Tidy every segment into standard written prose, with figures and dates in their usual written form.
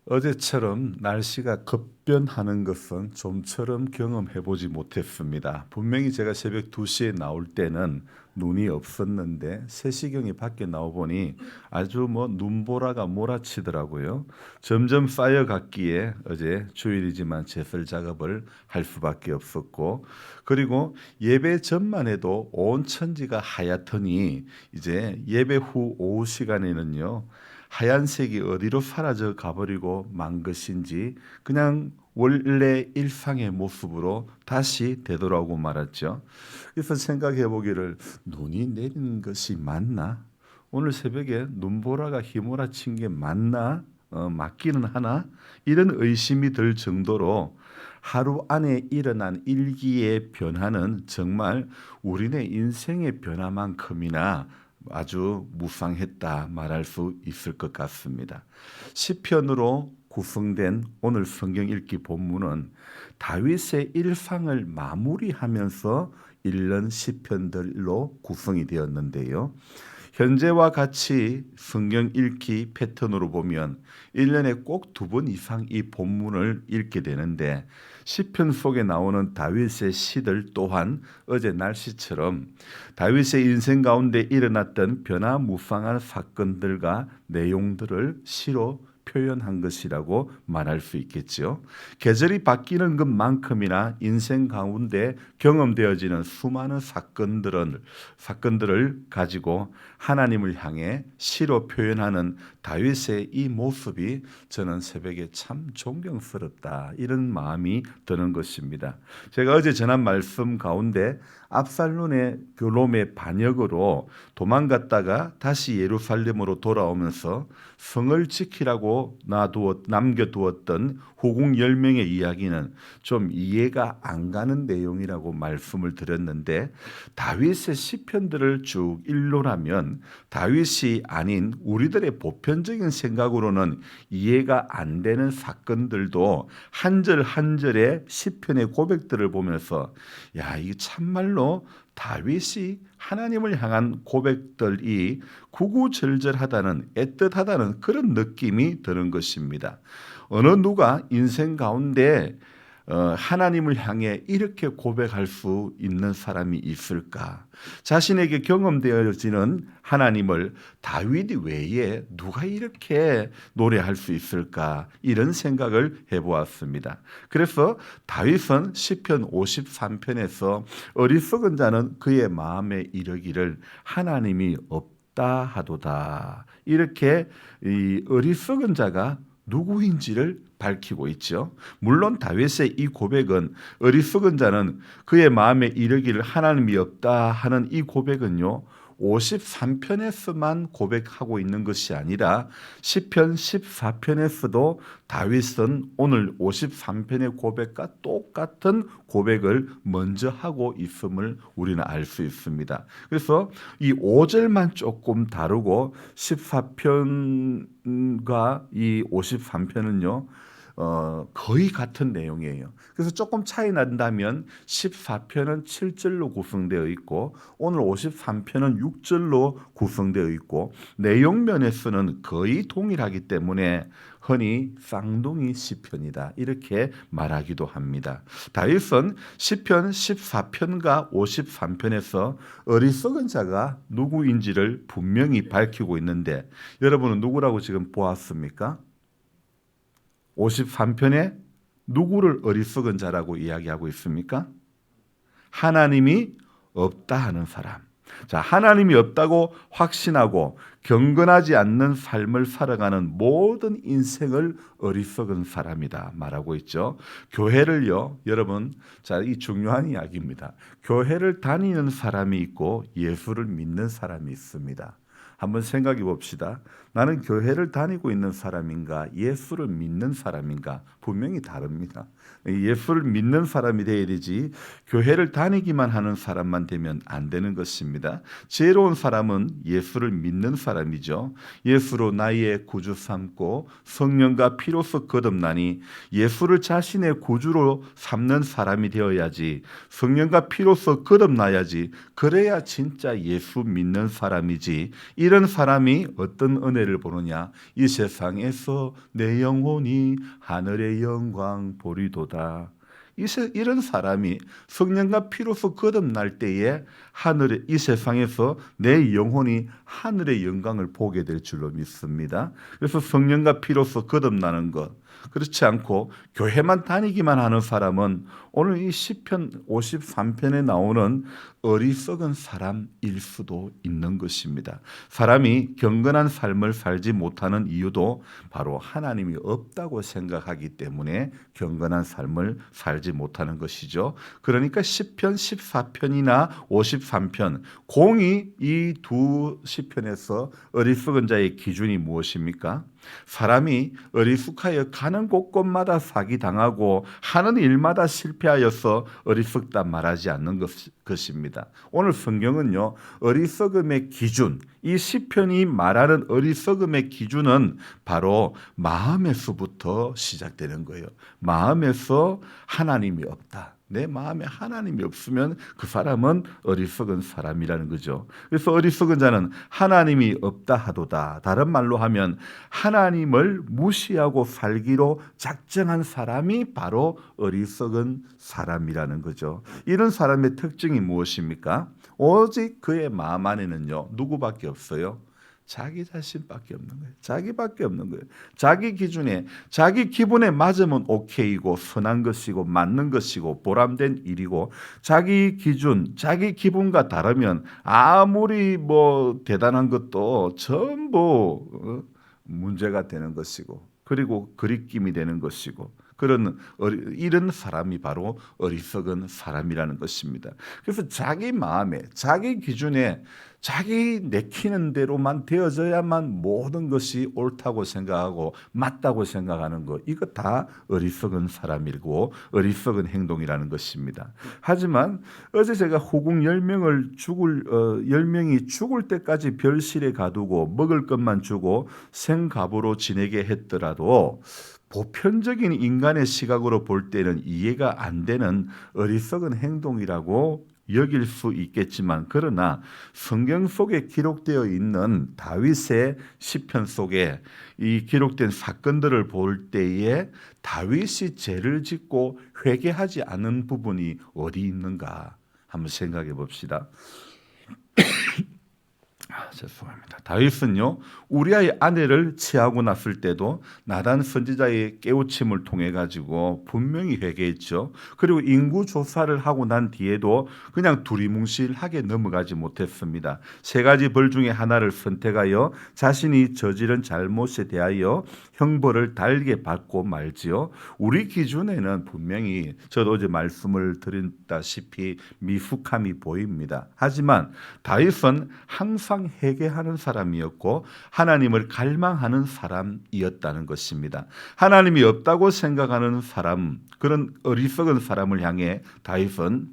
어제처럼 날씨가 급변하는 것은 좀처럼 경험해 보지 못했습니다. 분명히 제가 새벽 2시에 나올 때는 눈이 없었는데 3시경에 밖에 나와 보니 아주 눈보라가 몰아치더라고요. 점점 쌓여갔기에 어제 주일이지만 제설 작업을 할 수밖에 없었고, 그리고 예배 전만 해도 온 천지가 하얗더니 이제 예배 후 오후 시간에는요, 하얀색이 어디로 사라져 가버리고 만 것인지 그냥 원래 일상의 모습으로 다시 되돌아오고 말았죠. 그래서 생각해 보기를, 눈이 내리는 것이 맞나? 오늘 새벽에 눈보라가 휘몰아친 게 맞나? 맞기는 하나? 이런 의심이 들 정도로 하루 안에 일어난 일기의 변화는 정말 우리네 인생의 변화만큼이나 아주 무쌍했다 말할 수 있을 것 같습니다. 시편으로 구성된 오늘 성경 읽기 본문은 다윗의 일상을 마무리하면서 읽는 시편들로 구성이 되었는데요. 현재와 같이 성경 읽기 패턴으로 보면 1년에 꼭 2번 이상 이 본문을 읽게 되는데, 시편 속에 나오는 다윗의 시들 또한 어제 날씨처럼 다윗의 인생 가운데 일어났던 변화무쌍한 사건들과 내용들을 시로 표현한 것이라고 말할 수 있겠죠. 계절이 바뀌는 것만큼이나 인생 가운데 경험되어지는 수많은 사건들을 가지고 하나님을 향해 시로 표현하는 다윗의 이 모습이 저는 새벽에 참 존경스럽다, 이런 마음이 드는 것입니다. 제가 어제 전한 말씀 가운데 압살롬의 반역으로 도망갔다가 다시 예루살렘으로 돌아오면서 성을 지키라고 남겨두었던 후궁 10명의 이야기는 좀 이해가 안 가는 내용이라고 말씀을 드렸는데, 다윗의 시편들을 쭉 일러라면 다윗이 아닌 우리들의 보편적인 생각으로는 이해가 안 되는 사건들도 한 절 한 절의 시편의 고백들을 보면서, 야, 이게 참말로 다윗이 하나님을 향한 고백들이 구구절절하다는, 애틋하다는 그런 느낌이 드는 것입니다. 어느 누가 인생 가운데 하나님을 향해 이렇게 고백할 수 있는 사람이 있을까? 자신에게 경험되어지는 하나님을 다윗 외에 누가 이렇게 노래할 수 있을까? 이런 생각을 해보았습니다. 그래서 다윗은 시편 53편에서 어리석은 자는 그의 마음에 이르기를 하나님이 없다 하도다, 이렇게 이 어리석은 자가 누구인지를 밝히고 있죠. 물론 다윗의 이 고백은, 어리석은 자는 그의 마음에 이르기를 하나님이 없다 하는 이 고백은요, 53편에서만 고백하고 있는 것이 아니라 시편 14편에서도 다윗은 오늘 53편의 고백과 똑같은 고백을 먼저 하고 있음을 우리는 알 수 있습니다. 그래서 이 5절만 조금 다르고 14편과 이 53편은요 거의 같은 내용이에요. 그래서 조금 차이 난다면 14편은 7절로 구성되어 있고 오늘 53편은 6절로 구성되어 있고, 내용 면에서는 거의 동일하기 때문에 흔히 쌍둥이 시편이다, 이렇게 말하기도 합니다. 다윗은 시편 14편과 53편에서 어리석은 자가 누구인지를 분명히 밝히고 있는데, 여러분은 누구라고 지금 보았습니까? 53편에 누구를 어리석은 자라고 이야기하고 있습니까? 하나님이 없다 하는 사람. 자, 하나님이 없다고 확신하고 경건하지 않는 삶을 살아가는 모든 인생을 어리석은 사람이다 말하고 있죠. 교회를요, 여러분, 자, 이 중요한 이야기입니다. 교회를 다니는 사람이 있고 예수를 믿는 사람이 있습니다. 한번 생각해 봅시다. 나는 교회를 다니고 있는 사람인가, 예수를 믿는 사람인가? 분명히 다릅니다. 예수를 믿는 사람이 되어야 되지 교회를 다니기만 하는 사람만 되면 안 되는 것입니다. 지혜로운 사람은 예수를 믿는 사람이죠. 예수로 나의 구주 삼고 성령과 피로서 거듭나니 예수를 자신의 구주로 삼는 사람이 되어야지, 성령과 피로서 거듭나야지, 그래야 진짜 예수 믿는 사람이지, 이런 사람이 어떤 은혜를 보느냐? 이 세상에서 내 영혼이 하늘의 영광 보리도다. 이런 사람이 성령과 피로서 거듭날 때에 이 세상에서 내 영혼이 하늘의 영광을 보게 될 줄로 믿습니다. 그래서 성령과 피로서 거듭나는 것, 그렇지 않고 교회만 다니기만 하는 사람은 오늘 이 시편 53편에 나오는 어리석은 사람일 수도 있는 것입니다. 사람이 경건한 삶을 살지 못하는 이유도 바로 하나님이 없다고 생각하기 때문에 경건한 삶을 살지 못하는 것이죠. 그러니까 시편 14편이나 53편 공이 이 두 시편에서 어리석은 자의 기준이 무엇입니까? 사람이 어리숙하여 가는 곳곳마다 사기당하고 하는 일마다 실패하여서 어리석다 말하지 않는 것입니다. 오늘 성경은요, 어리석음의 기준, 이 시편이 말하는 어리석음의 기준은 바로 마음에서부터 시작되는 거예요. 마음에서 하나님이 없다. 내 마음에 하나님이 없으면 그 사람은 어리석은 사람이라는 거죠. 그래서 어리석은 자는 하나님이 없다 하도다. 다른 말로 하면 하나님을 무시하고 살기로 작정한 사람이 바로 어리석은 사람이라는 거죠. 이런 사람의 특징이 무엇입니까? 오직 그의 마음 안에는요, 누구밖에 없어요? 자기 자신밖에 없는 거예요. 자기밖에 없는 거예요. 자기 기준에, 자기 기분에 맞으면 오케이고 선한 것이고 맞는 것이고 보람된 일이고, 자기 기준, 자기 기분과 다르면 아무리 뭐 대단한 것도 전부 문제가 되는 것이고, 그리고 거리낌이 되는 것이고, 이런 사람이 바로 어리석은 사람이라는 것입니다. 그래서 자기 마음에, 자기 기준에 자기 내키는 대로만 되어져야만 모든 것이 옳다고 생각하고 맞다고 생각하는 것, 이거 다 어리석은 사람이고 어리석은 행동이라는 것입니다. 하지만 어제 제가 후궁 10명이 죽을 때까지 별실에 가두고 먹을 것만 주고 생가부로 지내게 했더라도 보편적인 인간의 시각으로 볼 때는 이해가 안 되는 어리석은 행동이라고 여길 수 있겠지만, 그러나 성경 속에 기록되어 있는 다윗의 시편 속에 이 기록된 사건들을 볼 때에 다윗이 죄를 짓고 회개하지 않은 부분이 어디 있는가 한번 생각해 봅시다. 죄송합니다. 다윗은요, 우리아의 아내를 취하고 났을 때도 나단 선지자의 깨우침을 통해 가지고 분명히 회개했죠. 그리고 인구 조사를 하고 난 뒤에도 그냥 두리뭉실하게 넘어가지 못했습니다. 세 가지 벌 중에 하나를 선택하여 자신이 저지른 잘못에 대하여 형벌을 달게 받고 말지요. 우리 기준에는 분명히 저도 어제 말씀을 드렸다시피 미숙함이 보입니다. 하지만 다윗은 항상 회개하는 사람이었고 하나님을 갈망하는 사람이었다는 것입니다. 하나님이 없다고 생각하는 사람, 그런 어리석은 사람을 향해 다윗은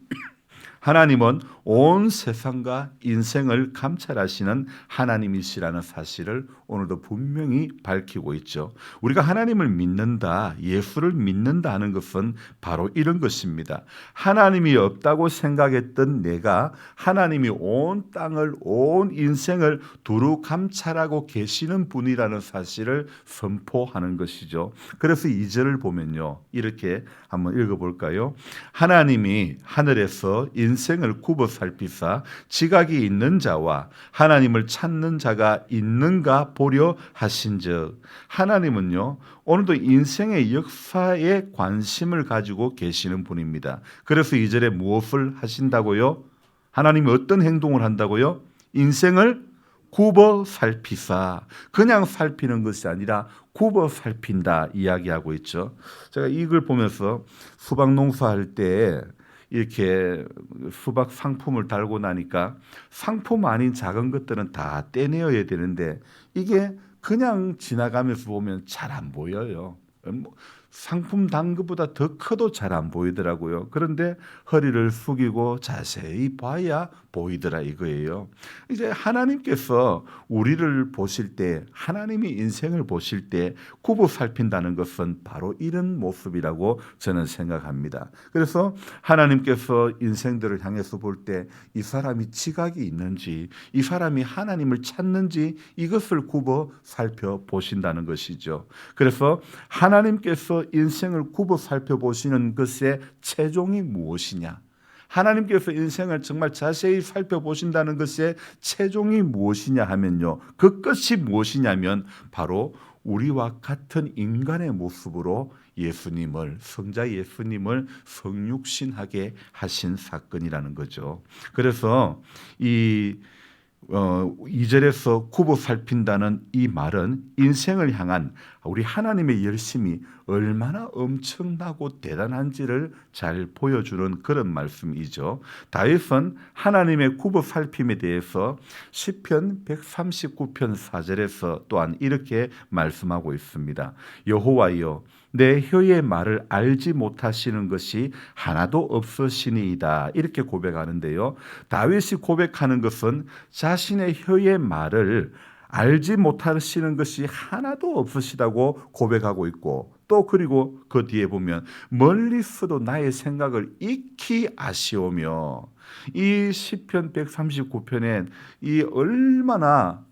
하나님은 온 세상과 인생을 감찰하시는 하나님이시라는 사실을 오늘도 분명히 밝히고 있죠. 우리가 하나님을 믿는다, 예수를 믿는다 하는 것은 바로 이런 것입니다. 하나님이 없다고 생각했던 내가 하나님이 온 땅을, 온 인생을 두루 감찰하고 계시는 분이라는 사실을 선포하는 것이죠. 그래서 2절을 보면요, 이렇게 한번 읽어볼까요? 하나님이 하늘에서 인생을 굽어 살피사 지각이 있는 자와 하나님을 찾는 자가 있는가 보려 하신즉, 하나님은요 오늘도 인생의 역사에 관심을 가지고 계시는 분입니다. 그래서 2절에 무엇을 하신다고요? 하나님이 어떤 행동을 한다고요? 인생을 굽어 살피사, 그냥 살피는 것이 아니라 굽어 살핀다 이야기하고 있죠. 제가 이걸 보면서 수박 농사할 때 이렇게 수박 상품을 달고 나니까 상품 아닌 작은 것들은 다 떼내어야 되는데 이게 그냥 지나가면서 보면 잘 안 보여요. 상품 단가보다 더 커도 잘 안 보이더라고요. 그런데 허리를 숙이고 자세히 봐야 보이더라 이거예요. 이제 하나님께서 우리를 보실 때, 하나님이 인생을 보실 때 굽어 살핀다는 것은 바로 이런 모습이라고 저는 생각합니다. 그래서 하나님께서 인생들을 향해서 볼 때 이 사람이 지각이 있는지, 이 사람이 하나님을 찾는지 이것을 굽어 살펴보신다는 것이죠. 그래서 하나님께서 인생을 굽어 살펴보시는 것의 최종이 무엇이냐? 하나님께서 인생을 정말 자세히 살펴보신다는 것의 최종이 무엇이냐 하면요. 그 끝이 무엇이냐면 바로 우리와 같은 인간의 모습으로 예수님을, 성자 예수님을 성육신하게 하신 사건이라는 거죠. 그래서 이 2절에서 굽어 살핀다는 이 말은 인생을 향한 우리 하나님의 열심이 얼마나 엄청나고 대단한지를 잘 보여주는 그런 말씀이죠. 다윗은 하나님의 굽어 살핌에 대해서 시편 139편 4절에서 또한 이렇게 말씀하고 있습니다. 여호와여 내 혀의 말을 알지 못하시는 것이 하나도 없으시니이다. 이렇게 고백하는데요. 다윗이 고백하는 것은 자신의 혀의 말을 알지 못하시는 것이 하나도 없으시다고 고백하고 있고, 또 그리고 그 뒤에 보면 멀리서도 나의 생각을 익히 아시오며, 이 시편 139편에 이 얼마나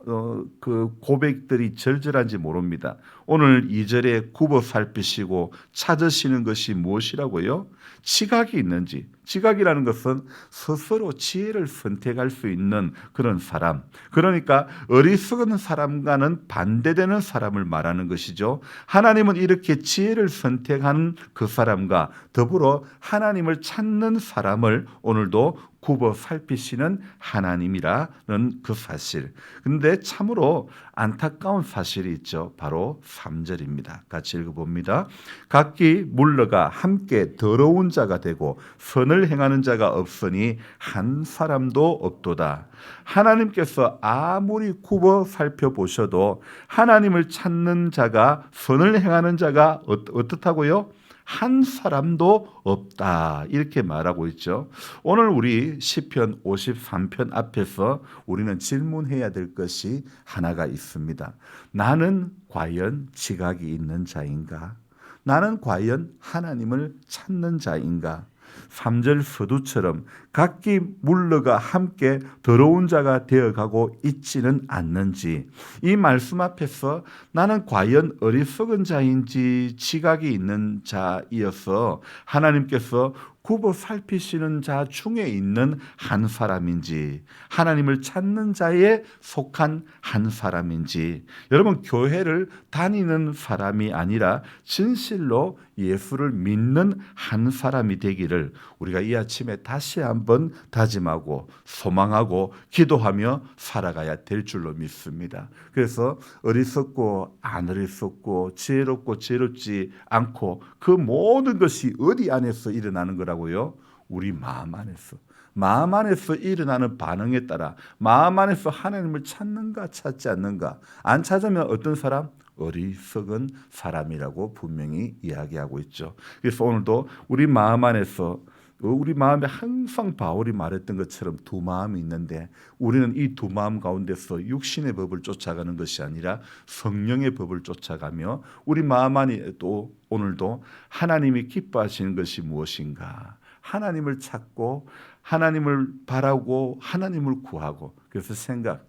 그 고백들이 절절한지 모릅니다. 오늘 2절에 굽어 살피시고 찾으시는 것이 무엇이라고요? 지각이 있는지. 지각이라는 것은 스스로 지혜를 선택할 수 있는 그런 사람, 그러니까 어리석은 사람과는 반대되는 사람을 말하는 것이죠. 하나님은 이렇게 지혜를 선택하는 그 사람과 더불어 하나님을 찾는 사람을 오늘도 굽어 살피시는 하나님이라는 그 사실. 그런데 참으로 안타까운 사실이 있죠. 바로 3절입니다. 같이 읽어봅니다. 각기 물러가 함께 더러운 자가 되고 선을 행하는 자가 없으니 한 사람도 없도다. 하나님께서 아무리 굽어 살펴보셔도 하나님을 찾는 자가, 선을 행하는 자가 어떻다고요? 한 사람도 없다. 이렇게 말하고 있죠. 오늘 우리 시편 53편 앞에서 우리는 질문해야 될 것이 하나가 있습니다. 나는 과연 지각이 있는 자인가? 나는 과연 하나님을 찾는 자인가? 3절 서두처럼 각기 물러가 함께 더러운 자가 되어가고 있지는 않는지, 이 말씀 앞에서 나는 과연 어리석은 자인지 지각이 있는 자이어서 하나님께서 굽어 살피시는 자 중에 있는 한 사람인지, 하나님을 찾는 자에 속한 한 사람인지, 여러분 교회를 다니는 사람이 아니라 진실로 예수를 믿는 한 사람이 되기를 우리가 이 아침에 다시 한번 다짐하고 소망하고 기도하며 살아가야 될 줄로 믿습니다. 그래서 어리석고 안 어리석고 지혜롭고 지혜롭지 않고 그 모든 것이 어디 안에서 일어나는 거라고요? 우리 마음 안에서. 마음 안에서 일어나는 반응에 따라 마음 안에서 하나님을 찾는가 찾지 않는가. 안 찾으면 어떤 사람? 어리석은 사람이라고 분명히 이야기하고 있죠. 그래서 오늘도 우리 마음 안에서, 우리 마음에 항상 바울이 말했던 것처럼 두 마음이 있는데 우리는 이 두 마음 가운데서 육신의 법을 쫓아가는 것이 아니라 성령의 법을 쫓아가며 우리 마음 안에 또 오늘도 하나님이 기뻐하시는 것이 무엇인가, 하나님을 찾고 하나님을 바라고 하나님을 구하고, 그래서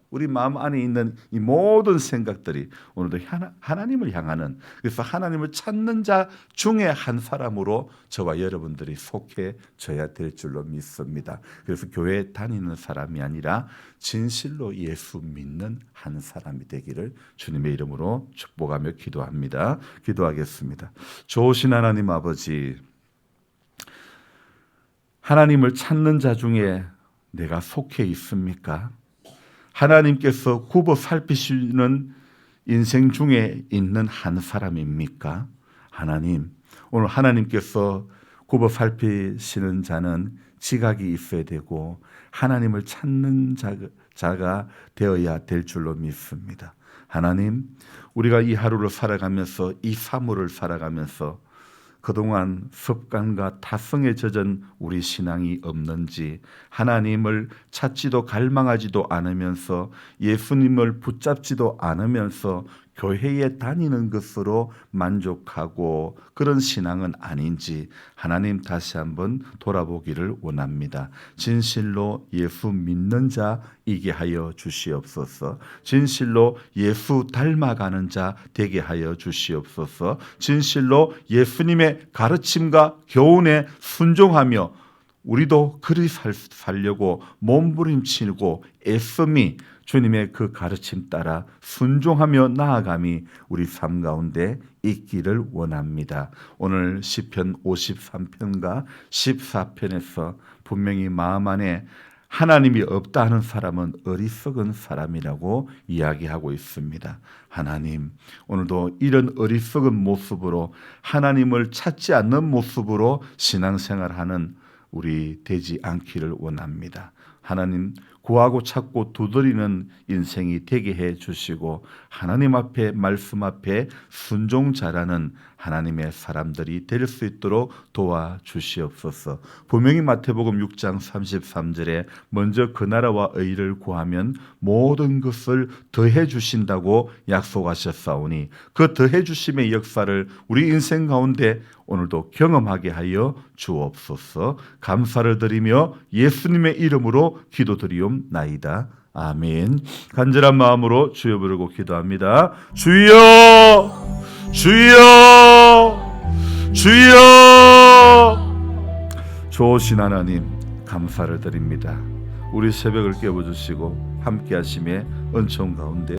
우리 마음 안에 있는 이 모든 생각들이 오늘도 하나님을 향하는, 그래서 하나님을 찾는 자 중에 한 사람으로 저와 여러분들이 속해져야 될 줄로 믿습니다. 그래서 교회에 다니는 사람이 아니라 진실로 예수 믿는 한 사람이 되기를 주님의 이름으로 축복하며 기도합니다. 기도하겠습니다. 좋으신 하나님 아버지, 하나님을 찾는 자 중에 내가 속해 있습니까? 하나님께서 굽어 살피시는 인생 중에 있는 한 사람입니까? 하나님, 오늘 하나님께서 굽어 살피시는 자는 지각이 있어야 되고 하나님을 찾는 자가 되어야 될 줄로 믿습니다. 하나님, 우리가 이 하루를 살아가면서 이 사물을 살아가면서 그동안 습관과 타성에 젖은 우리 신앙이 없는지, 하나님을 찾지도 갈망하지도 않으면서 예수님을 붙잡지도 않으면서 교회에 다니는 것으로 만족하고 그런 신앙은 아닌지 하나님 다시 한번 돌아보기를 원합니다. 진실로 예수 믿는 자이게 하여 주시옵소서. 진실로 예수 닮아가는 자 되게 하여 주시옵소서. 진실로 예수님의 가르침과 교훈에 순종하며 우리도 그리 살려고 몸부림치고 애씀이 주님의 그 가르침 따라 순종하며 나아감이 우리 삶 가운데 있기를 원합니다. 오늘 시편 53편과 14편에서 분명히 마음 안에 하나님이 없다 하는 사람은 어리석은 사람이라고 이야기하고 있습니다. 하나님, 오늘도 이런 어리석은 모습으로 하나님을 찾지 않는 모습으로 신앙생활하는 우리 되지 않기를 원합니다. 하나님, 구하고 찾고 두드리는 인생이 되게 해 주시고 하나님 앞에 말씀 앞에 순종 잘하는 하나님의 사람들이 될 수 있도록 도와주시옵소서. 분명히 마태복음 6장 33절에 먼저 그 나라와 의를 구하면 모든 것을 더해 주신다고 약속하셨사오니 그 더해 주심의 역사를 우리 인생 가운데 오늘도 경험하게 하여 주옵소서. 감사를 드리며 예수님의 이름으로 기도드리옵나이다. 아멘. 간절한 마음으로 주여 부르고 기도합니다. 주여, 주여, 주여. 좋으신 하나님, 감사를 드립니다. 우리 새벽을 깨워주시고 함께 하심에 은총 가운데